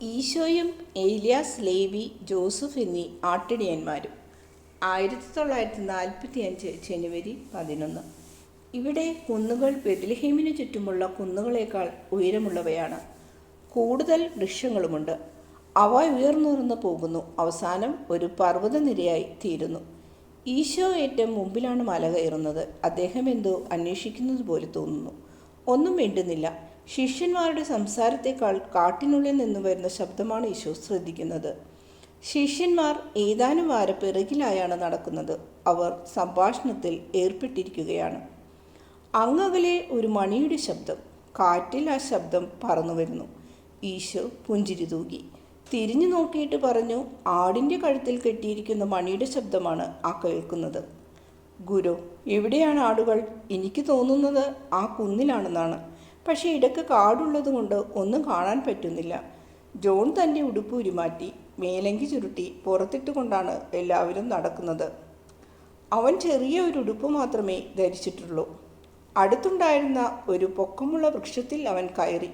ഈശോയും ഏലിയാസ്, ലേവി, ജോസഫ് എന്നീ ആട്ടിടയന്മാരും. 1945 ജനുവരി 11. ഇവിടെ കുന്നുകൾ ബെത്ലഹേമിന് ചുറ്റുമുള്ള കുന്നുകളേക്കാൾ ഉയരമുള്ളവയാണ്. കൂടുതൽ വൃക്ഷങ്ങളുമുണ്ട്. അവ ഉയർന്നുയർന്നു പോകുന്നു. അവസാനം ഒരു പർവ്വതനിരയായി തീരുന്നു. ഈശോ ഏറ്റവും മുമ്പിലാണ് മല കയറുന്നത്. അദ്ദേഹം എന്തോ അന്വേഷിക്കുന്നത് പോലെ തോന്നുന്നു. ഒന്നും മിണ്ടുന്നില്ല. ശിഷ്യന്മാരുടെ സംസാരത്തേക്കാൾ കാട്ടിനുള്ളിൽ നിന്ന് വരുന്ന ശബ്ദമാണ് ഈശോ ശ്രദ്ധിക്കുന്നത്. ശിഷ്യന്മാർ ഏതാനും വാര പിറകിലായാണ് നടക്കുന്നത്. അവർ സംഭാഷണത്തിൽ ഏർപ്പെട്ടിരിക്കുകയാണ്. അങ്ങകലെ ഒരു മണിയുടെ ശബ്ദം. കാറ്റിൽ ആ ശബ്ദം പറന്നു വരുന്നു. ഈശോ പുഞ്ചിരി തൂകി തിരിഞ്ഞു നോക്കിയിട്ട് പറഞ്ഞു, ആടിൻ്റെ കഴുത്തിൽ കെട്ടിയിരിക്കുന്ന മണിയുടെ ശബ്ദമാണ് ആ കേൾക്കുന്നത്. ഗുരു, എവിടെയാണ് ആടുകൾ? എനിക്ക് തോന്നുന്നത് ആ കുന്നിലാണെന്നാണ്. പക്ഷേ ഇടയ്ക്ക് കാടുള്ളത് കൊണ്ട് ഒന്നും കാണാൻ പറ്റുന്നില്ല. ജോൺ തൻ്റെ ഉടുപ്പ് ഉരുമാറ്റി മേലങ്കി ചുരുട്ടി പുറത്തിട്ട് കൊണ്ടാണ് എല്ലാവരും നടക്കുന്നത്. അവൻ ചെറിയ ഒരു ഉടുപ്പ് മാത്രമേ ധരിച്ചിട്ടുള്ളൂ. അടുത്തുണ്ടായിരുന്ന ഒരു പൊക്കമുള്ള വൃക്ഷത്തിൽ അവൻ കയറി.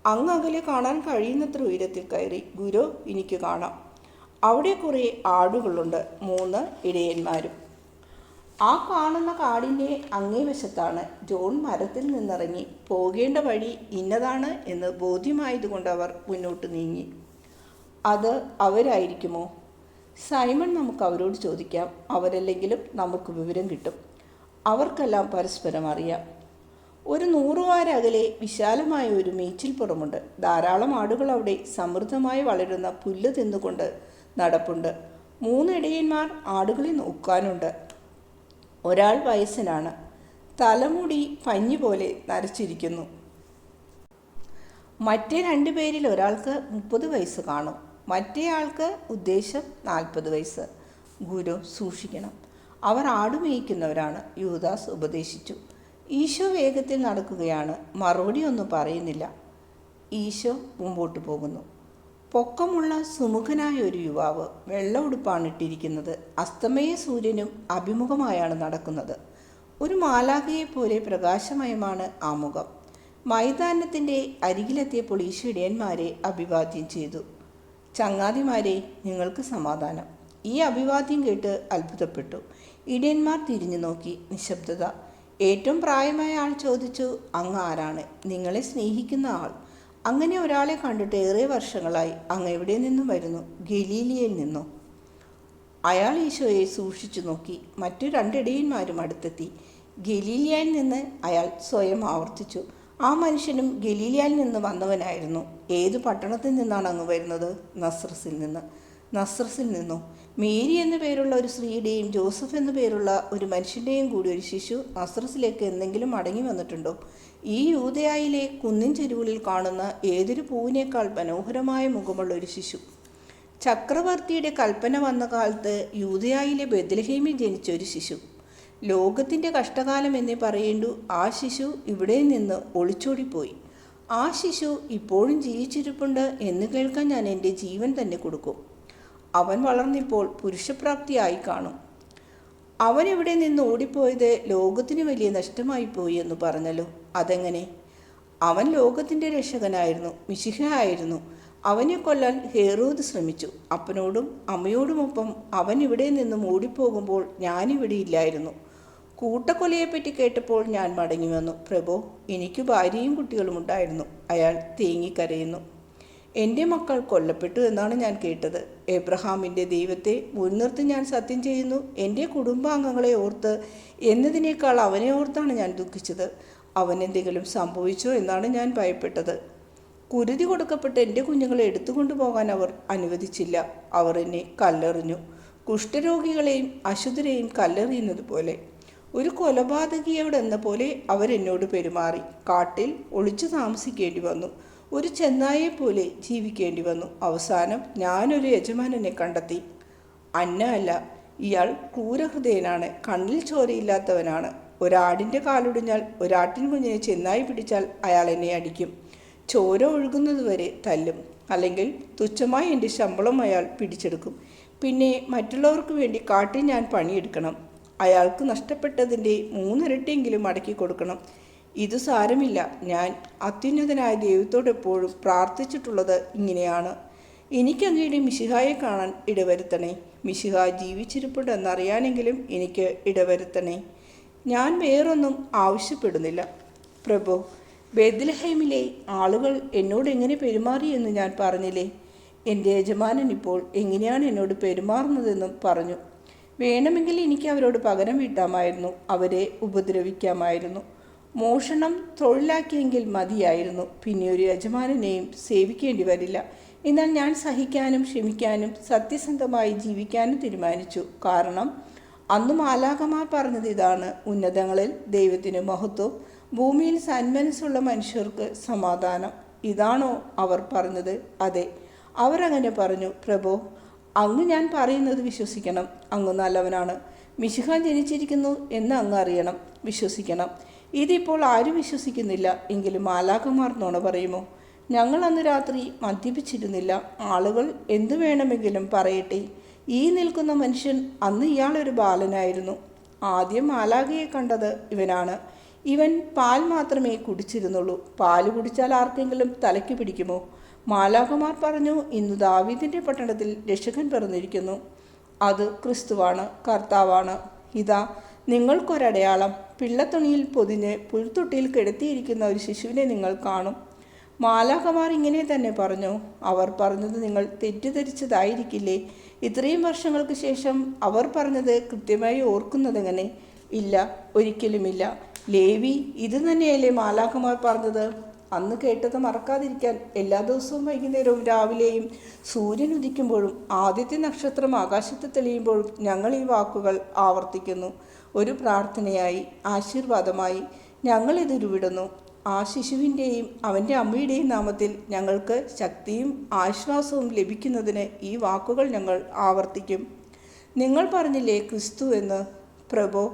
അങ്ങകലെ കാണാൻ കഴിയുന്നത്ര ഉയരത്തിൽ കയറി. ഗുരു, എനിക്ക് കാണാം. അവിടെ കുറേ ആടുകളുണ്ട്, 3 ഇടയന്മാരും. ആ കാണുന്ന കാടിൻ്റെ അങ്ങേ വശത്താണ്. ജോൺ മരത്തിൽ നിന്നിറങ്ങി. പോകേണ്ട വഴി ഇന്നതാണ് എന്ന് ബോധ്യമായതുകൊണ്ട് അവർ മുന്നോട്ട് നീങ്ങി. അത് അവരായിരിക്കുമോ? സൈമൺ, നമുക്ക് അവരോട് ചോദിക്കാം. അവരല്ലെങ്കിലും നമുക്ക് വിവരം കിട്ടും. അവർക്കെല്ലാം പരസ്പരം അറിയാം. ഒരു 100 വാര അകലെ വിശാലമായ ഒരു മേച്ചിൽപ്പുറമുണ്ട്. ധാരാളം ആടുകൾ അവിടെ സമൃദ്ധമായി വളരുന്ന പുല്ല് തിന്നുകൊണ്ട് നടപ്പുണ്ട്. 3 ഇടയന്മാർ ആടുകളെ നോക്കാനുണ്ട്. ഒരാൾ വയസ്സനാണ്. തലമുടി പഞ്ഞി പോലെ നരച്ചിരിക്കുന്നു. മറ്റേ 2 പേരിൽ ഒരാൾക്ക് 30 വയസ്സ് കാണും. മറ്റേയാൾക്ക് ഉദ്ദേശം 40 വയസ്സ്. ഗുരു, സൂക്ഷിക്കണം. അവർ ആടുമേയ്ക്കുന്നവരാണ്, യൂദാസ് ഉപദേശിച്ചു. ഈശോ വേഗത്തിൽ നടക്കുകയാണ്. മറുപടി ഒന്നും പറയുന്നില്ല. ഈശോ മുമ്പോട്ട് പോകുന്നു. പൊക്കമുള്ള സുമുഖനായ ഒരു യുവാവ്. വെള്ള ഉടുപ്പാണ് ഇട്ടിരിക്കുന്നത്. അസ്തമയ സൂര്യനും അഭിമുഖമായാണ് നടക്കുന്നത്. ഒരു മാലാഖയെപ്പോലെ പ്രകാശമയമാണ് ആ മുഖം. മൈതാനത്തിൻ്റെ അരികിലെത്തിയപ്പോൾ ഈശോ ഇടയന്മാരെ അഭിവാദ്യം ചെയ്തു. ചങ്ങാതിമാരെ, നിങ്ങൾക്ക് സമാധാനം. ഈ അഭിവാദ്യം കേട്ട് അത്ഭുതപ്പെട്ടു. ഇടയന്മാർ തിരിഞ്ഞു നോക്കി. നിശബ്ദത. ഏറ്റവും പ്രായമായ ആൾ ചോദിച്ചു, അങ്ങ് ആരാണ്? നിങ്ങളെ സ്നേഹിക്കുന്ന ആൾ. അങ്ങനെ ഒരാളെ കണ്ടിട്ട് ഏറെ വർഷങ്ങളായി. അങ്ങ് എവിടെ നിന്നും വരുന്നു? ഗലീലിയയിൽ നിന്നോ? അയാൾ ഈശോയെ സൂക്ഷിച്ചു നോക്കി. മറ്റു 2 ഇടയന്മാരും അടുത്തെത്തി. ഗലീലിയയിൽ നിന്ന്, അയാൾ സ്വയം ആവർത്തിച്ചു. ആ മനുഷ്യനും ഗലീലിയയിൽ നിന്ന് വന്നവനായിരുന്നു. ഏത് പട്ടണത്തിൽ നിന്നാണ് അങ്ങ് വരുന്നത്? നസ്രസിൽ നിന്ന്. നസ്രസിൽ നിന്നോ? മേരി എന്നു പേരുള്ള ഒരു സ്ത്രീയുടെയും ജോസഫ് എന്നു പേരുള്ള ഒരു മനുഷ്യൻ്റെയും കൂടി ഒരു ശിശു നസ്രസിലേക്ക് എന്തെങ്കിലും മടങ്ങി വന്നിട്ടുണ്ടോ? ഈ യൂദയായിലെ കുന്നിൻ ചെരുവുകളിൽ കാണുന്ന ഏതൊരു പൂവിനേക്കാൾ മനോഹരമായ മുഖമുള്ള ഒരു ശിശു. ചക്രവർത്തിയുടെ കൽപ്പന വന്ന കാലത്ത് യൂദയായിലെ ബെത്ലഹേമിൽ ജനിച്ച ഒരു ശിശു. ലോകത്തിൻ്റെ കഷ്ടകാലം എന്നേ പറയേണ്ടു. ആ ശിശു ഇവിടെ നിന്ന് ഒളിച്ചോടിപ്പോയി. ആ ശിശു ഇപ്പോഴും ജീവിച്ചിരിപ്പുണ്ട് എന്ന് കേൾക്കാൻ ഞാൻ എൻ്റെ ജീവൻ തന്നെ കൊടുക്കും. അവൻ വളർന്നിപ്പോൾ പുരുഷപ്രാപ്തിയായി കാണും. അവൻ ഇവിടെ നിന്ന് ഓടിപ്പോയത് ലോകത്തിന് വലിയ നഷ്ടമായി പോയി എന്ന് പറഞ്ഞല്ലോ. അതെങ്ങനെ? അവൻ ലോകത്തിൻ്റെ രക്ഷകനായിരുന്നു, മിശിഹയായിരുന്നു. അവനെ കൊല്ലാൻ ഹേറോദ് ശ്രമിച്ചു. അപ്പനോടും അമ്മയോടുമൊപ്പം അവൻ ഇവിടെ നിന്നും ഓടിപ്പോകുമ്പോൾ ഞാനിവിടെ ഇല്ലായിരുന്നു. കൂട്ടക്കൊലയെപ്പറ്റി കേട്ടപ്പോൾ ഞാൻ മടങ്ങി വന്നു. പ്രഭോ, എനിക്ക് ഭാര്യയും കുട്ടികളും ഉണ്ടായിരുന്നു. അയാൾ തേങ്ങിക്കരയുന്നു. എൻ്റെ മക്കൾ കൊല്ലപ്പെട്ടു എന്നാണ് ഞാൻ കേട്ടത്. എബ്രഹാമിൻ്റെ ദൈവത്തെ മുൻനിർത്തി ഞാൻ സത്യം ചെയ്യുന്നു, എൻ്റെ കുടുംബാംഗങ്ങളെ ഓർത്ത് എന്നതിനേക്കാൾ അവനെ ഓർത്താണ് ഞാൻ ദുഃഖിച്ചത്. അവനെന്തെങ്കിലും സംഭവിച്ചോ എന്നാണ് ഞാൻ ഭയപ്പെട്ടത്. കുരുതി കൊടുക്കപ്പെട്ട് എൻ്റെ കുഞ്ഞുങ്ങളെ എടുത്തുകൊണ്ടു പോകാൻ അവർ അനുവദിച്ചില്ല. അവർ എന്നെ കല്ലെറിഞ്ഞു. കുഷ്ഠരോഗികളെയും അശുദ്ധരെയും കല്ലെറിയുന്നത് പോലെ, ഒരു കൊലപാതകിയോടെന്ന പോലെ അവരെന്നോട് പെരുമാറി. കാട്ടിൽ ഒളിച്ചു താമസിക്കേണ്ടി വന്നു. ഒരു ചെന്നായെപ്പോലെ ജീവിക്കേണ്ടി വന്നു. അവസാനം ഞാനൊരു യജമാനനെ കണ്ടെത്തി. അന്ന അല്ല, ഇയാൾ ക്രൂരഹൃദയനാണ്, കണ്ണിൽ ചോരയില്ലാത്തവനാണ്. ഒരാടിൻ്റെ കാലൊടിഞ്ഞാൽ, ഒരാട്ടിൻ കുഞ്ഞിനെ ചെന്നായി പിടിച്ചാൽ അയാൾ എന്നെ അടിക്കും. ചോര ഒഴുകുന്നതുവരെ തല്ലും. അല്ലെങ്കിൽ തുച്ഛമായി എൻ്റെ ശമ്പളം അയാൾ പിടിച്ചെടുക്കും. പിന്നെ മറ്റുള്ളവർക്ക് വേണ്ടി കാട്ടിൽ ഞാൻ പണിയെടുക്കണം. അയാൾക്ക് നഷ്ടപ്പെട്ടതിൻ്റെ 3 ഇരട്ടിയെങ്കിലും മടക്കി കൊടുക്കണം. ഇത് സാരമില്ല. ഞാൻ അത്യുന്നതനായ ദൈവത്തോട് എപ്പോഴും പ്രാർത്ഥിച്ചിട്ടുള്ളത് ഇങ്ങനെയാണ്: എനിക്ക് അങ്ങയുടെ മിശിഹായെ കാണാൻ ഇടവരുത്തണേ. മിശിഹ ജീവിച്ചിരിപ്പുണ്ടെന്നറിയാനെങ്കിലും എനിക്ക് ഇടവരുത്തണേ. ഞാൻ വേറൊന്നും ആവശ്യപ്പെടുന്നില്ല. പ്രഭു, ബേത്ലഹേമിലെ ആളുകൾ എന്നോട് എങ്ങനെ പെരുമാറിയെന്ന് ഞാൻ പറഞ്ഞില്ലേ? എൻ്റെ യജമാനൻ ഇപ്പോൾ എങ്ങനെയാണ് എന്നോട് പെരുമാറുന്നതെന്നും പറഞ്ഞു. വേണമെങ്കിൽ എനിക്ക് അവരോട് പകരം വീട്ടാമായിരുന്നു, അവരെ ഉപദ്രവിക്കാമായിരുന്നു. മോഷണം തൊഴിലാക്കിയെങ്കിൽ മതിയായിരുന്നു, പിന്നെ ഒരു യജമാനനെയും സേവിക്കേണ്ടി വരില്ല. എന്നാൽ ഞാൻ സഹിക്കാനും ക്ഷമിക്കാനും സത്യസന്ധമായി ജീവിക്കാനും തീരുമാനിച്ചു. കാരണം അന്ന് മാലാഖമാർ പറഞ്ഞത് ഇതാണ്: ഉന്നതങ്ങളിൽ ദൈവത്തിന് മഹത്വം, ഭൂമിയിൽ സന്മനസ്സുള്ള മനുഷ്യർക്ക് സമാധാനം. ഇതാണോ അവർ പറഞ്ഞത്? അതെ, അവർ അങ്ങനെ പറഞ്ഞു. പ്രഭോ, അങ്ങ് ഞാൻ പറയുന്നത് വിശ്വസിക്കണം. അങ്ങ് നല്ലവനാണ്. മിശിഹ ജനിച്ചിരിക്കുന്നു എന്ന് അങ്ങ് അറിയണം, വിശ്വസിക്കണം. ഇതിപ്പോൾ ആരും വിശ്വസിക്കുന്നില്ല. എങ്കിലും മാലാഖമാർ നുണ പറയുമോ? ഞങ്ങൾ അന്ന് രാത്രി മദ്യപിച്ചിരുന്നില്ല. ആളുകൾ എന്തു വേണമെങ്കിലും പറയട്ടെ. ഈ നിൽക്കുന്ന മനുഷ്യൻ അന്ന് ഇയാളൊരു ബാലനായിരുന്നു. ആദ്യം മാലാഖയെ കണ്ടത് ഇവനാണ്. ഇവൻ പാൽ മാത്രമേ കുടിച്ചിരുന്നുള്ളൂ. പാല് കുടിച്ചാൽ ആർക്കെങ്കിലും തലയ്ക്ക് പിടിക്കുമോ? മാലാഖമാർ പറഞ്ഞു, ഇന്ന് ദാവീദിൻ്റെ പട്ടണത്തിൽ രക്ഷകൻ പിറന്നിരിക്കുന്നു. അത് ക്രിസ്തുവാണ്, കർത്താവാണ്. ഇതാ നിങ്ങൾക്കൊരടയാളം: പിള്ളത്തുണിയിൽ പൊതിഞ്ഞ് പുൽത്തൊട്ടിയിൽ കിടത്തിയിരിക്കുന്ന ഒരു ശിശുവിനെ നിങ്ങൾ കാണും. മാലാഖമാർ ഇങ്ങനെ തന്നെ പറഞ്ഞു. അവർ പറഞ്ഞത് നിങ്ങൾ തെറ്റിദ്ധരിച്ചതായിരിക്കില്ലേ? ഇത്രയും വർഷങ്ങൾക്ക് ശേഷം അവർ പറഞ്ഞത് കൃത്യമായി ഓർക്കുന്നതെങ്ങനെ? ഇല്ല, ഒരിക്കലുമില്ല. ലേവി, ഇത് തന്നെയല്ലേ മാലാഖമാർ പറഞ്ഞത്? അന്ന് കേട്ടത് മറക്കാതിരിക്കാൻ എല്ലാ ദിവസവും വൈകുന്നേരവും രാവിലെയും സൂര്യൻ ഉദിക്കുമ്പോഴും ആദ്യത്തെ നക്ഷത്രം ആകാശത്ത് തെളിയുമ്പോഴും ഞങ്ങൾ ഈ വാക്കുകൾ ആവർത്തിക്കുന്നു. ഒരു പ്രാർത്ഥനയായി, ആശീർവാദമായി ഞങ്ങളിത് ഉരുവിടുന്നു. ആ ശിശുവിൻ്റെയും അവൻ്റെ അമ്മയുടെയും നാമത്തിൽ ഞങ്ങൾക്ക് ശക്തിയും ആശ്വാസവും ലഭിക്കുന്നതിന് ഈ വാക്കുകൾ ഞങ്ങൾ ആവർത്തിക്കും. നിങ്ങൾ പറഞ്ഞില്ലേ ക്രിസ്തു എന്ന്? പ്രഭോ,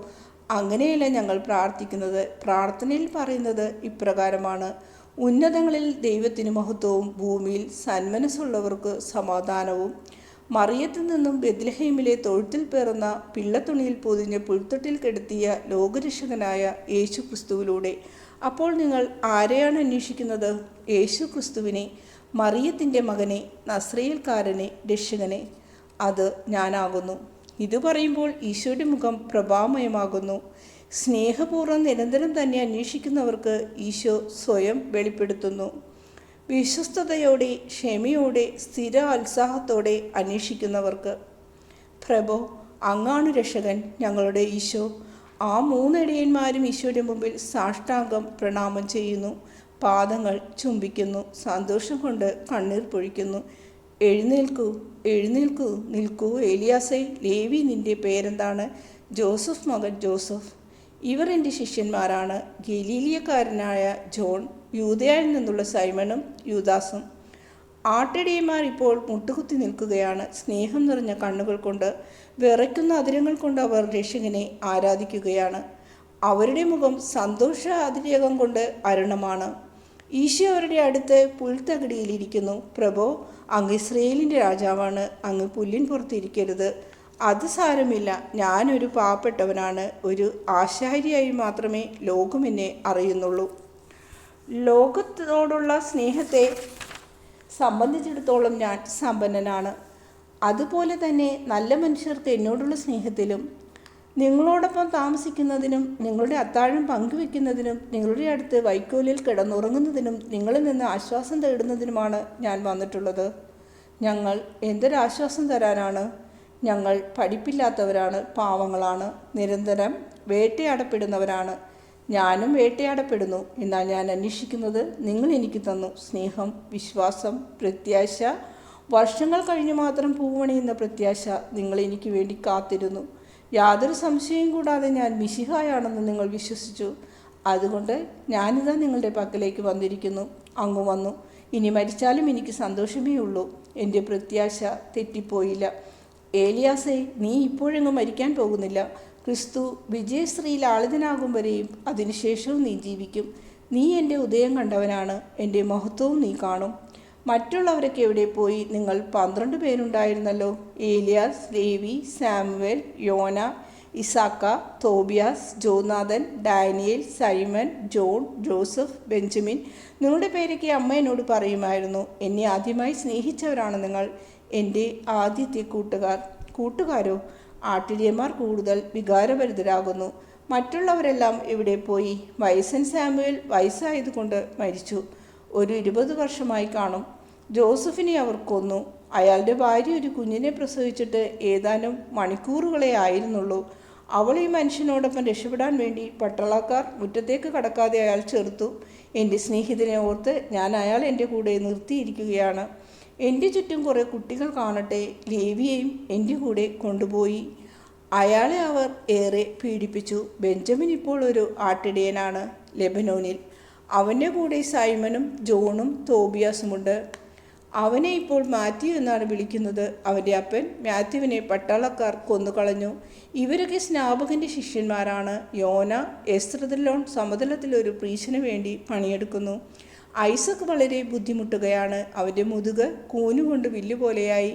അങ്ങനെയല്ല ഞങ്ങൾ പ്രാർത്ഥിക്കുന്നത്. പ്രാർത്ഥനയിൽ പറയുന്നത് ഇപ്രകാരമാണ്: ഉന്നതങ്ങളിൽ ദൈവത്തിന് മഹത്വവും, ഭൂമിയിൽ സന്മനസ്സുള്ളവർക്ക് സമാധാനവും. മറിയത്തിൽ നിന്നും ബെത്ലഹേമിലെ തൊഴുത്തിൽ പിറന്ന പിള്ളത്തുണിയിൽ പൊതിഞ്ഞ് പുൽത്തൊട്ടിൽ കിടത്തിയ ലോകരക്ഷകനായ യേശു ക്രിസ്തുവിലൂടെ. അപ്പോൾ നിങ്ങൾ ആരെയാണ് അന്വേഷിക്കുന്നത്? യേശു ക്രിസ്തുവിനെ, മറിയത്തിൻ്റെ മകനെ, നസ്രയേൽക്കാരനെ, രക്ഷകനെ. അത് ഞാനാകുന്നു. ഇത് പറയുമ്പോൾ ഈശോയുടെ മുഖം പ്രഭാമയമാകുന്നു. സ്നേഹപൂർവ്വം നിരന്തരം തന്നെ അന്വേഷിക്കുന്നവർക്ക് ഈശോ സ്വയം വെളിപ്പെടുത്തുന്നു. വിശ്വസ്തയോടെ, ക്ഷമയോടെ, സ്ഥിര ഉത്സാഹത്തോടെ അന്വേഷിക്കുന്നവർക്ക്. പ്രഭോ, അങ്ങാണ് രക്ഷകൻ, ഞങ്ങളുടെ ഈശോ. ആ മൂന്നിടയന്മാരും ഈശോയുടെ മുമ്പിൽ സാഷ്ടാംഗം പ്രണാമം ചെയ്യുന്നു, പാദങ്ങൾ ചുംബിക്കുന്നു, സന്തോഷം കൊണ്ട് കണ്ണീർ പൊഴിക്കുന്നു. എഴുന്നേൽക്കൂ, എഴുന്നേൽക്കൂ, നിൽക്കൂ ഏലിയാസേ. ലേവി, നിന്റെ പേരെന്താണ്? ജോസഫ് മകൻ ജോസഫ്. ഇവർ എൻ്റെ ശിഷ്യന്മാരാണ്: ഗലീലിയക്കാരനായ ജോൺ, യൂദയായിൽ നിന്നുള്ള സൈമണും യൂദാസും. ആട്ടിടയന്മാർ ഇപ്പോൾ മുട്ടുകുത്തി നിൽക്കുകയാണ്. സ്നേഹം നിറഞ്ഞ കണ്ണുകൾ കൊണ്ട്, വിറയ്ക്കുന്ന അതിരങ്ങൾ കൊണ്ട് അവർ രക്ഷകനെ ആരാധിക്കുകയാണ്. അവരുടെ മുഖം സന്തോഷ അതിരേകം കൊണ്ട് അരുണമാണ്. ഈശോ അവരുടെ അടുത്ത് പുൽത്തകിടിയിലിരിക്കുന്നു. പ്രഭോ, അങ്ങ് ഇസ്രയേലിൻ്റെ രാജാവാണ്. അങ്ങ് പുല്ലിൻ പുറത്തിരിക്കരുത്. അത് സാരമില്ല, ഞാനൊരു പാവപ്പെട്ടവനാണ്. ഒരു ആശാരിയായി മാത്രമേ ലോകം എന്നെ അറിയുന്നുള്ളൂ. ലോകത്തോടുള്ള സ്നേഹത്തെ സംബന്ധിച്ചിടത്തോളം ഞാൻ സമ്പന്നനാണ്. അതുപോലെ തന്നെ നല്ല മനുഷ്യർക്ക് എന്നോടുള്ള സ്നേഹത്തിലും, നിങ്ങളോടൊപ്പം താമസിക്കുന്നതിനും, നിങ്ങളുടെ അത്താഴം പങ്കുവെക്കുന്നതിനും, നിങ്ങളുടെ അടുത്ത് വൈക്കോലിൽ കിടന്നുറങ്ങുന്നതിനും, നിങ്ങളിൽ നിന്ന് ആശ്വാസം തേടുന്നതിനുമാണ് ഞാൻ വന്നിട്ടുള്ളത്. ഞങ്ങൾ എന്തൊരാശ്വാസം തരാനാണ്? ഞങ്ങൾ പഠിപ്പില്ലാത്തവരാണ്, പാവങ്ങളാണ്, നിരന്തരം വേട്ടയാടപ്പെടുന്നവരാണ്. ഞാനും വേട്ടയാടപ്പെടുന്നു. എന്നാൽ ഞാൻ അന്വേഷിക്കുന്നത് നിങ്ങൾ എനിക്ക് തന്നു: സ്നേഹം, വിശ്വാസം, പ്രത്യാശ. വർഷങ്ങൾ കഴിഞ്ഞ് മാത്രം പൂവണിയുന്ന പ്രത്യാശ. നിങ്ങൾ എനിക്ക് വേണ്ടി കാത്തിരുന്നു. യാതൊരു സംശയവും കൂടാതെ ഞാൻ മിശിഹായാണെന്ന് നിങ്ങൾ വിശ്വസിച്ചു. അതുകൊണ്ട് ഞാനിതാ നിങ്ങളുടെ പക്കലേക്ക് വന്നിരിക്കുന്നു. അങ്ങ് വന്നു. ഇനി മരിച്ചാലും എനിക്ക് സന്തോഷമേ ഉള്ളൂ. എൻ്റെ പ്രത്യാശ തെറ്റിപ്പോയില്ല. ഏലിയാസേ, നീ ഇപ്പോഴെങ്ങും മരിക്കാൻ പോകുന്നില്ല. ക്രിസ്തു വിജയശ്രീ ലാളിതനാകും വരെയും അതിനുശേഷവും നീ ജീവിക്കും. നീ എൻ്റെ ഉദയം കണ്ടവനാണ്. എൻ്റെ മഹത്വവും നീ കാണും. മറ്റുള്ളവരൊക്കെ എവിടെ പോയി? നിങ്ങൾ 12 പേരുണ്ടായിരുന്നല്ലോ: Elias, Levi, Samuel, Yona. Isaac, Tobias, Jonathan, Daniel, Simon, John, Joseph, Benjamin. നിങ്ങളുടെ പേരൊക്കെ അമ്മ എന്നോട് പറയുമായിരുന്നു. എന്നെ ആദ്യമായി സ്നേഹിച്ചവരാണ് നിങ്ങൾ, എൻ്റെ ആദ്യത്തെ കൂട്ടുകാരോ? ആട്ടിടിയന്മാർ കൂടുതൽ വികാരഭരിതരാകുന്നു. മറ്റുള്ളവരെല്ലാം ഇവിടെ പോയി? വയസ്സൻ സാമുവേൽ വയസ്സായതുകൊണ്ട് മരിച്ചു. ഒരു 20 വർഷമായി കാണും. ജോസഫിനെ അവർ കൊന്നു. അയാളുടെ ഭാര്യ ഒരു കുഞ്ഞിനെ പ്രസവിച്ചിട്ട് ഏതാനും മണിക്കൂറുകളെ ആയിരുന്നുള്ളൂ. അവൾ ഈ മനുഷ്യനോടൊപ്പം രക്ഷപ്പെടാൻ വേണ്ടി പട്ടാളക്കാർ മുറ്റത്തേക്ക് കടക്കാതെ അയാൾ ചെറുത്തു. എൻ്റെ സ്നേഹിതനെ ഓർത്ത് ഞാൻ അയാൾ എൻ്റെ കൂടെ നിർത്തിയിരിക്കുകയാണ്. എൻ്റെ ചുറ്റും കുറേ കുട്ടികൾ കാണട്ടെ. ലേവിയെയും എൻ്റെ കൂടെ കൊണ്ടുപോയി. അയാളെ അവർ ഏറെ പീഡിപ്പിച്ചു. ബെഞ്ചമിൻ ഇപ്പോൾ ഒരു ആട്ടിടയനാണ് ലെബനോനിൽ. അവൻ്റെ കൂടെ സൈമനും ജോണും തോബിയാസുമുണ്ട്. അവനെ ഇപ്പോൾ മാത്യു എന്നാണ് വിളിക്കുന്നത്. അവൻ്റെ അപ്പൻ മാത്യുവിനെ പട്ടാളക്കാർ കൊന്നുകളഞ്ഞു. ഇവരൊക്കെ സ്നാപകൻ്റെ ശിഷ്യന്മാരാണ്. യോന എസ്രദലോൺ സമതലത്തിൽ ഒരു പ്രീശന് വേണ്ടി പണിയെടുക്കുന്നു. ഐസക് വളരെ ബുദ്ധിമുട്ടുകയാണ്. അവൻ്റെ മുതുക് കൂനുകൊണ്ട് വില്ലുപോലെയായി.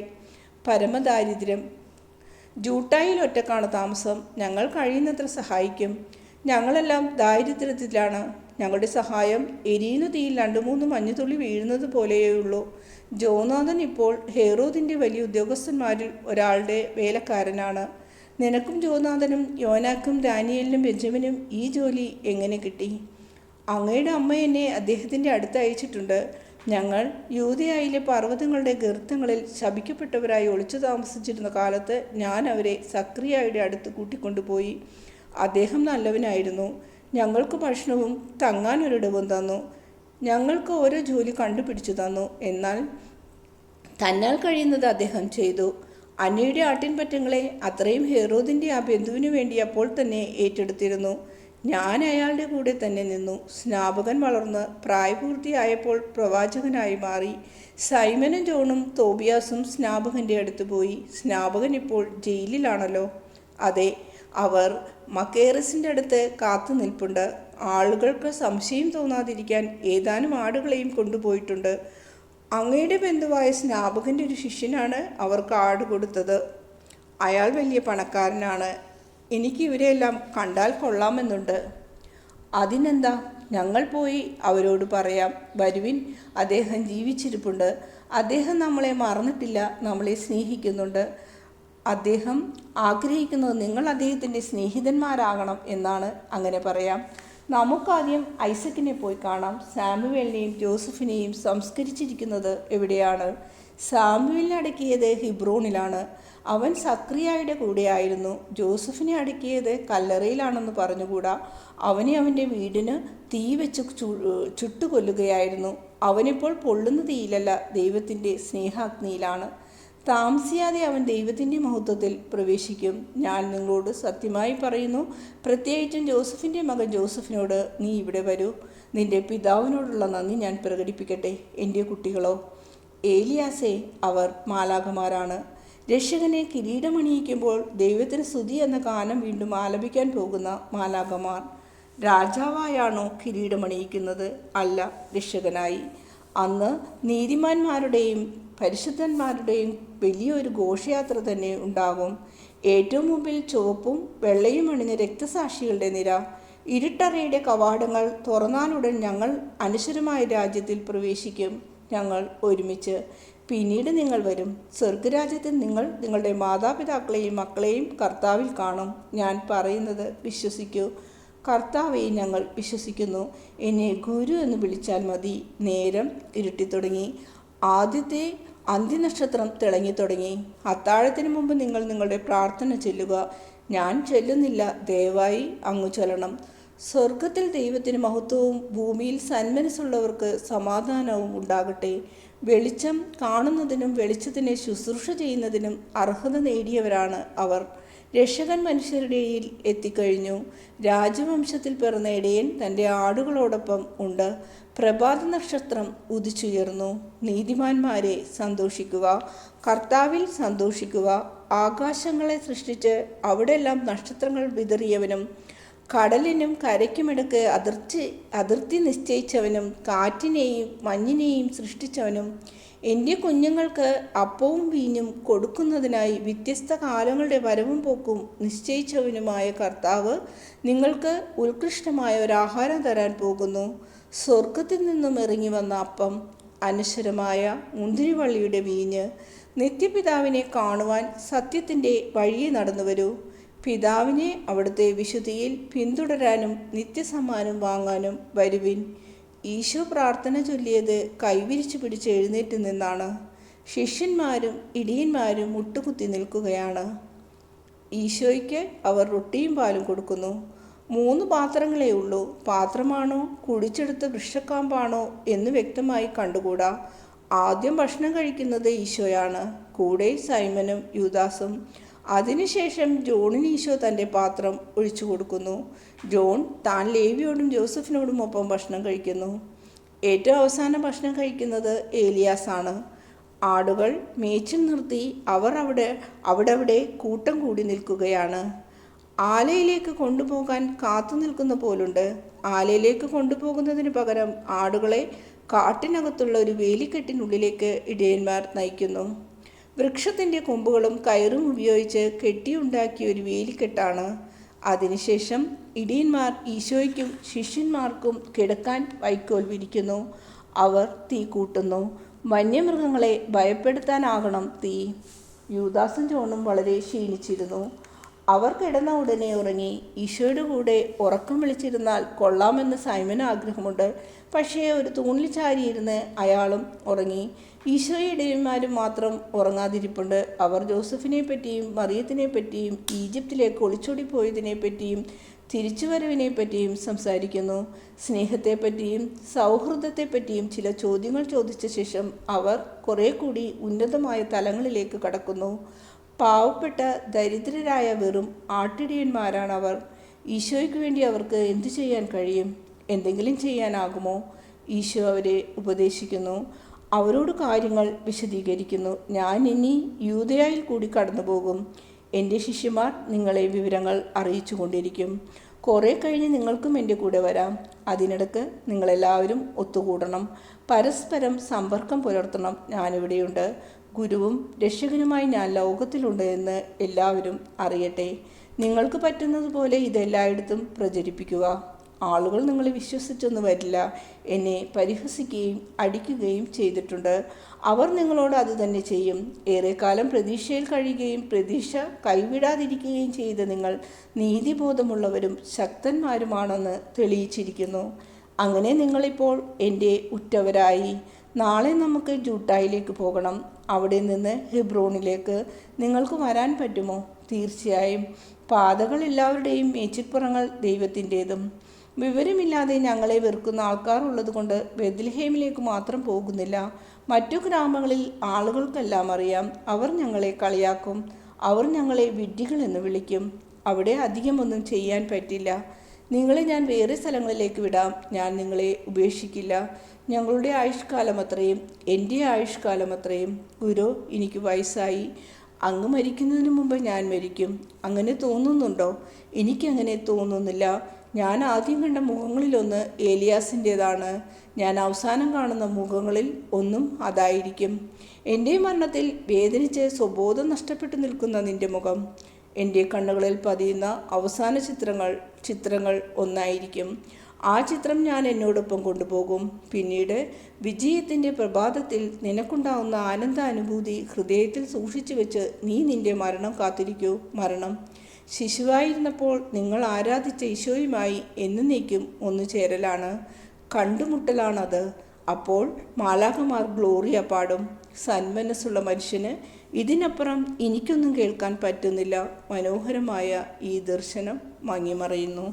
പരമദാരിദ്ര്യം. ജൂട്ടായിൽ ഒറ്റക്കാണ് താമസം. ഞങ്ങൾ കഴിയുന്നത്ര സഹായിക്കും. ഞങ്ങളെല്ലാം ദാരിദ്ര്യത്തിലാണ്. ഞങ്ങളുടെ സഹായം എരിയുന്ന തീയിൽ 2-3 മഞ്ഞുതുള്ളി വീഴുന്നത് പോലെയുള്ളൂ. ജോനാഥൻ ഇപ്പോൾ ഹെറോദിൻ്റെ വലിയ ഉദ്യോഗസ്ഥന്മാരിൽ ഒരാളുടെ വേലക്കാരനാണ്. നിനക്കും ജോനാഥനും യോനാക്കും ഡാനിയേലിനും ബെഞ്ചമിനും ഈ ജോലി എങ്ങനെ കിട്ടി? അങ്ങയുടെ അമ്മ എന്നെ അദ്ദേഹത്തിൻ്റെ അടുത്ത് അയച്ചിട്ടുണ്ട്. ഞങ്ങൾ യൂദയായിലെ പർവ്വതങ്ങളുടെ ഗർത്തങ്ങളിൽ ശപിക്കപ്പെട്ടവരായി ഒളിച്ചു താമസിച്ചിരുന്ന കാലത്ത് ഞാൻ അവരെ സക്രിയയുടെ അടുത്ത് കൂട്ടിക്കൊണ്ടുപോയി. അദ്ദേഹം നല്ലവനായിരുന്നു. ഞങ്ങൾക്ക് ഭക്ഷണവും തങ്ങാനൊരിടവും തന്നു. ഞങ്ങൾക്ക് ഓരോ ജോലി കണ്ടുപിടിച്ചു തന്നു. എന്നാൽ തന്നാൽ കഴിയുന്നത് അദ്ദേഹം ചെയ്തു. അന്നയുടെ ആട്ടിൻപറ്റങ്ങളെ അത്രയും ഹെറോദിൻ്റെ ആ ബന്ധുവിനു വേണ്ടി അപ്പോൾ തന്നെ ഏറ്റെടുത്തിരുന്നു. ഞാൻ അയാളുടെ കൂടെ തന്നെ നിന്നു. സ്നാപകൻ വളർന്ന് പ്രായപൂർത്തിയായപ്പോൾ പ്രവാചകനായി മാറി. സൈമനും ജോണും തോബിയാസും സ്നാപകൻ്റെ അടുത്ത് പോയി. സ്നാപകൻ ഇപ്പോൾ ജയിലിലാണല്ലോ. അതെ, അവർ മക്കേറസിൻ്റെ അടുത്ത് കാത്തു നിൽപ്പുണ്ട്. ആളുകൾക്ക് സംശയം തോന്നാതിരിക്കാൻ ഏതാനും ആടുകളെയും കൊണ്ടുപോയിട്ടുണ്ട്. അങ്ങയുടെ ബന്ധുവായ സ്നാപകൻ്റെ ഒരു ശിഷ്യനാണ് അവർക്ക് ആട് കൊടുത്തത്. അയാൾ വലിയ പണക്കാരനാണ്. എനിക്ക് ഇവരെല്ലാം കണ്ടാൽ കൊള്ളാമെന്നുണ്ട്. അതിനെന്താ, ഞങ്ങൾ പോയി അവരോട് പറയാം. വരുവിൻ, അദ്ദേഹം ജീവിച്ചിരിപ്പുണ്ട്. അദ്ദേഹം നമ്മളെ മറന്നിട്ടില്ല, നമ്മളെ സ്നേഹിക്കുന്നുണ്ട്. അദ്ദേഹം ആഗ്രഹിക്കുന്നത് നിങ്ങൾ അദ്ദേഹത്തിൻ്റെ സ്നേഹിതന്മാരാകണം എന്നാണ്. അങ്ങനെ പറയാം. നമുക്കാദ്യം ഐസക്കിനെ പോയി കാണാം. സാമുവേലിനെയും ജോസഫിനെയും സംസ്കരിച്ചിരിക്കുന്നത് എവിടെയാണ്? സാമുവേലിനെ അടക്കിയത് ഹിബ്രോണിലാണ്. അവൻ സക്രിയയുടെ കൂടെയായിരുന്നു. ജോസഫിനെ അടക്കിയത് കല്ലറയിലാണെന്ന് പറഞ്ഞുകൂടാ. അവനെ അവൻ്റെ വീടിന് തീ വെച്ച് ചുട്ടുകൊല്ലുകയായിരുന്നു. അവനിപ്പോൾ പൊള്ളുന്ന തീയിലല്ല, ദൈവത്തിൻ്റെ സ്നേഹാഗ്നിയിലാണ്. താമസിയാതെ അവൻ ദൈവത്തിൻ്റെ മഹത്വത്തിൽ പ്രവേശിക്കും. ഞാൻ നിങ്ങളോട് സത്യമായി പറയുന്നു, പ്രത്യേകിച്ചും ജോസഫിൻ്റെ മകൻ ജോസഫിനോട്, നീ ഇവിടെ വരൂ. നിന്റെ പിതാവിനോടുള്ള നന്ദി ഞാൻ പ്രകടിപ്പിക്കട്ടെ. എൻ്റെ കുട്ടികളോ? ഏലിയാസേ, അവർ മാലാഖമാരാണ്. രക്ഷകനെ കിരീടമണിയിക്കുമ്പോൾ ദൈവത്തിന് സ്തുതി എന്ന ഗാനം വീണ്ടും ആലപിക്കാൻ പോകുന്ന മാലാഖമാർ. രാജാവായാണോ കിരീടമണിയിക്കുന്നത്? അല്ല, രക്ഷകനായി. അന്ന് നീതിമാന്മാരുടെയും പരിശുദ്ധന്മാരുടെയും വലിയൊരു ഘോഷയാത്ര തന്നെ ഉണ്ടാകും. ഏറ്റവും മുമ്പിൽ ചുവപ്പും വെള്ളയും അണിഞ്ഞ രക്തസാക്ഷികളുടെ നിര. ഇരുട്ടറയുടെ കവാടങ്ങൾ തുറന്നാലുടൻ ഞങ്ങൾ അനശ്വരമായ രാജ്യത്തിൽ പ്രവേശിക്കും. ഞങ്ങൾ ഒരുമിച്ച്. പിന്നീട് നിങ്ങൾ വരും. സ്വർഗരാജ്യത്തിൽ നിങ്ങൾ നിങ്ങളുടെ മാതാപിതാക്കളെയും മക്കളെയും കർത്താവിൽ കാണും. ഞാൻ പറയുന്നത് വിശ്വസിക്കൂ. കർത്താവെ, ഞങ്ങൾ വിശ്വസിക്കുന്നു. എന്നെ ഗുരു എന്ന് വിളിച്ചാൽ മതി. നേരം ഇരുട്ടിത്തുടങ്ങി. ആദ്യത്തെ അന്ത്യനക്ഷത്രം തിളങ്ങിത്തുടങ്ങി. അത്താഴത്തിന് മുമ്പ് നിങ്ങൾ നിങ്ങളുടെ പ്രാർത്ഥന ചൊല്ലുക. ഞാൻ ചൊല്ലുന്നില്ല, ദയവായി അങ്ങ് ചൊല്ലണം. സ്വർഗത്തിൽ ദൈവത്തിന് മഹത്വവും ഭൂമിയിൽ സന്മനസ്സുള്ളവർക്ക് സമാധാനവും ഉണ്ടാകട്ടെ. വെളിച്ചം കാണുന്നതിനും വെളിച്ചത്തിനെ ശുശ്രൂഷ ചെയ്യുന്നതിനും അർഹത നേടിയവരാണ് അവർ. രക്ഷകൻ മനുഷ്യരുടെ ഇടയിൽ എത്തിക്കഴിഞ്ഞു. രാജവംശത്തിൽ പിറന്ന ഇടയൻ തൻ്റെ ആടുകളോടൊപ്പം ഉണ്ട്. പ്രഭാത നക്ഷത്രം ഉദിച്ചുയർന്നു. നീതിമാന്മാരെ സന്തോഷിക്കുക, കർത്താവിൽ സന്തോഷിക്കുക. ആകാശങ്ങളെ സൃഷ്ടിച്ച് അവിടെല്ലാം നക്ഷത്രങ്ങൾ വിതറിയവനും കടലിനും കരയ്ക്കുമിടക്ക് അതിർത്തി നിശ്ചയിച്ചവനും കാറ്റിനെയും മഞ്ഞിനെയും സൃഷ്ടിച്ചവനും എൻ്റെ കുഞ്ഞുങ്ങൾക്ക് അപ്പവും വീഞ്ഞും കൊടുക്കുന്നതിനായി വ്യത്യസ്ത കാലങ്ങളുടെ വരവും പോക്കും നിശ്ചയിച്ചവനുമായ കർത്താവ് നിങ്ങൾക്ക് ഉത്കൃഷ്ടമായ ഒരാഹാരം തരാൻ പോകുന്നു. സ്വർഗത്തിൽ നിന്നും ഇറങ്ങി വന്ന അപ്പം, അനശ്വരമായ മുന്തിരിവള്ളിയുടെ വീഞ്ഞ്. നിത്യപിതാവിനെ കാണുവാൻ സത്യത്തിൻ്റെ വഴിയെ നടന്നു വരൂ. പിതാവിനെ അവിടുത്തെ വിശുദ്ധിയിൽ പിന്തുടരാനും നിത്യസമ്മാനം വാങ്ങാനും വരുവിൻ. ഈശോ പ്രാർത്ഥന ചൊല്ലിയത് കൈവിരിച്ചു പിടിച്ച് എഴുന്നേറ്റ് നിന്നാണ്. ശിഷ്യന്മാരും ഇടിയന്മാരും മുട്ടുകുത്തി നിൽക്കുകയാണ്. ഈശോയ്ക്ക് അവർ റൊട്ടിയും പാലും കൊടുക്കുന്നു. 3 പാത്രങ്ങളേ ഉള്ളൂ. പാത്രമാണോ കുടിച്ചെടുത്ത വൃക്ഷക്കാമ്പാണോ എന്ന് വ്യക്തമായി കണ്ടുകൂടാ. ആദ്യം ഭക്ഷണം കഴിക്കുന്നത് ഈശോയാണ്, കൂടെ സൈമനും യൂദാസും. അതിനുശേഷം ജോണിന് ഈശോ തൻ്റെ പാത്രം ഒഴിച്ചു കൊടുക്കുന്നു. ജോൺ താൻ ലേവിയോടും ജോസഫിനോടും ഒപ്പം ഭക്ഷണം കഴിക്കുന്നു. ഏറ്റവും അവസാനം ഭക്ഷണം കഴിക്കുന്നത് ഏലിയാസാണ്. ആടുകൾ മേച്ചിൽ നിർത്തി അവർ അവിടെ കൂട്ടം കൂടി നിൽക്കുകയാണ്. ആലയിലേക്ക് കൊണ്ടുപോകാൻ കാത്തു നിൽക്കുന്ന പോലുണ്ട്. ആലയിലേക്ക് കൊണ്ടുപോകുന്നതിന് പകരം ആടുകളെ കാട്ടിനകത്തുള്ള ഒരു വേലിക്കെട്ടിനുള്ളിലേക്ക് ഇടയന്മാർ നയിക്കുന്നു. വൃക്ഷത്തിൻ്റെ കൊമ്പുകളും കയറും ഉപയോഗിച്ച് കെട്ടിയുണ്ടാക്കിയ ഒരു വേലിക്കെട്ടാണ്. അതിനുശേഷം ഇടയന്മാർ ഈശോയ്ക്കും ശിഷ്യന്മാർക്കും കിടക്കാൻ വൈക്കോൽ വിരിക്കുന്നു. അവർ തീ കൂട്ടുന്നു. വന്യമൃഗങ്ങളെ ഭയപ്പെടുത്താനാകണം തീ. യൂദാസും ജോണും വളരെ ക്ഷീണിച്ചിരുന്നു. അവർ കിടന്ന ഉടനെ ഉറങ്ങി. ഈശോയുടെ കൂടെ ഉറക്കം വിളിച്ചിരുന്നാൽ കൊള്ളാമെന്ന് സൈമന് ആഗ്രഹമുണ്ട്. പക്ഷേ ഒരു തൂണിൽ ചാരിയിരുന്ന് അയാളും ഉറങ്ങി. ഈശോയുടെ ഇടയന്മാരും മാത്രം ഉറങ്ങാതിരിപ്പുണ്ട്. അവർ ജോസഫിനെ പറ്റിയും മറിയത്തിനെ പറ്റിയും ഈജിപ്തിലേക്ക് ഒളിച്ചോടി പോയതിനെ പറ്റിയും തിരിച്ചുവരവിനെ പറ്റിയും സംസാരിക്കുന്നു. സ്നേഹത്തെപ്പറ്റിയും സൗഹൃദത്തെപ്പറ്റിയും ചില ചോദ്യങ്ങൾ ചോദിച്ച ശേഷം അവർ കുറെ കൂടി ഉന്നതമായ തലങ്ങളിലേക്ക് കടക്കുന്നു. പാവപ്പെട്ട ദരിദ്രരായ വെറും ആട്ടിടയന്മാരാണവർ. ഈശോയ്ക്ക് വേണ്ടി അവർക്ക് എന്തു ചെയ്യാൻ കഴിയും? എന്തെങ്കിലും ചെയ്യാനാകുമോ? ഈശോ അവരെ ഉപദേശിക്കുന്നു. അവരോട് കാര്യങ്ങൾ വിശദീകരിക്കുന്നു. ഞാൻ ഇനി യൂദയായിൽ കൂടി കടന്നു പോകും. എൻ്റെ ശിഷ്യന്മാർ നിങ്ങളെ വിവരങ്ങൾ അറിയിച്ചു കൊണ്ടിരിക്കും. കുറേ കഴിഞ്ഞ് നിങ്ങൾക്കും എൻ്റെ കൂടെ വരാം. അതിനിടക്ക് നിങ്ങളെല്ലാവരും ഒത്തുകൂടണം. പരസ്പരം സമ്പർക്കം പുലർത്തണം. ഞാനിവിടെയുണ്ട്. ഗുരുവും രക്ഷകനുമായി ഞാൻ ലോകത്തിലുണ്ട് എന്ന് എല്ലാവരും അറിയട്ടെ. നിങ്ങൾക്ക് പറ്റുന്നതുപോലെ ഇതെല്ലായിടത്തും പ്രചരിപ്പിക്കുക. ആളുകൾ നിങ്ങളെ വിശ്വസിച്ചൊന്നും വരില്ല. എന്നെ പരിഹസിക്കുകയും അടിക്കുകയും ചെയ്തിട്ടുണ്ട്. അവർ നിങ്ങളോട് അത് തന്നെ ചെയ്യും. ഏറെക്കാലം പ്രതീക്ഷയിൽ കഴിയുകയും പ്രതീക്ഷ കൈവിടാതിരിക്കുകയും ചെയ്ത നിങ്ങൾ നീതിബോധമുള്ളവരും ശക്തന്മാരുമാണെന്ന് തെളിയിച്ചിരിക്കുന്നു. അങ്ങനെ നിങ്ങളിപ്പോൾ എൻ്റെ ഉറ്റവരായി. നാളെ നമുക്ക് ജൂട്ടായിലേക്ക് പോകണം. അവിടെ നിന്ന് ഹെബ്രോണിലേക്ക് നിങ്ങൾക്ക് വരാൻ പറ്റുമോ? തീർച്ചയായും. പാതകൾ എല്ലാവരുടെയും മേച്ചിൽപ്പുറങ്ങൾ ദൈവത്തിൻ്റേതും. വിവരമില്ലാതെ ഞങ്ങളെ വെറുക്കുന്ന ആൾക്കാർ ഉള്ളതുകൊണ്ട് ബെത്ലഹേമിലേക്ക് മാത്രം പോകുന്നില്ല. മറ്റു ഗ്രാമങ്ങളിൽ ആളുകൾക്കെല്ലാം അറിയാം. അവർ ഞങ്ങളെ കളിയാക്കും. അവർ ഞങ്ങളെ വിഡ്ഢികൾ എന്ന് വിളിക്കും. അവിടെ അധികമൊന്നും ചെയ്യാൻ പറ്റില്ല. നിങ്ങളെ ഞാൻ വേറെ സ്ഥലങ്ങളിലേക്ക് വിടാം. ഞാൻ നിങ്ങളെ ഉപേക്ഷിക്കില്ല. ഞങ്ങളുടെ ആയുഷ്കാലം അത്രയും, എൻ്റെ ആയുഷ്കാലം അത്രയും. ഗുരു, എനിക്ക് വയസ്സായി. അങ്ങ് മരിക്കുന്നതിന് മുമ്പ് ഞാൻ മരിക്കും. അങ്ങനെ തോന്നുന്നുണ്ടോ? എനിക്കങ്ങനെ തോന്നുന്നില്ല. ഞാൻ ആദ്യം കണ്ട മുഖങ്ങളിലൊന്ന് ഏലിയാസിൻ്റേതാണ്. ഞാൻ അവസാനം കാണുന്ന മുഖങ്ങളിൽ ഒന്നും അതായിരിക്കും. എൻ്റെ മരണത്തിൽ വേദനിച്ച് സ്വബോധം നഷ്ടപ്പെട്ടു നിൽക്കുന്ന നിൻ്റെ മുഖം എൻ്റെ കണ്ണുകളിൽ പതിയുന്ന അവസാന ചിത്രങ്ങൾ ഒന്നായിരിക്കും. ആ ചിത്രം ഞാൻ എന്നോടൊപ്പം കൊണ്ടുപോകും. പിന്നീട് വിജയത്തിൻ്റെ പ്രഭാതത്തിൽ നിനക്കുണ്ടാവുന്ന ആനന്ദാനുഭൂതി ഹൃദയത്തിൽ സൂക്ഷിച്ചു വെച്ച് നീ നിൻ്റെ മരണം കാത്തിരിക്കൂ. മരണം ശിശുവായിരുന്നപ്പോൾ നിങ്ങൾ ആരാധിച്ച ഈശോയുമായി എന്നേക്കും ഒന്നു ചേരലാണ്, കണ്ടുമുട്ടലാണത്. അപ്പോൾ മാലാഖമാർ ഗ്ലോറിയ പാടും. സന്മനസ്സുള്ള മനുഷ്യന് ഇതിനപ്പുറം എനിക്കൊന്നും കേൾക്കാൻ പറ്റുന്നില്ല. മനോഹരമായ ഈ ദർശനം മങ്ങിമറയുന്നു.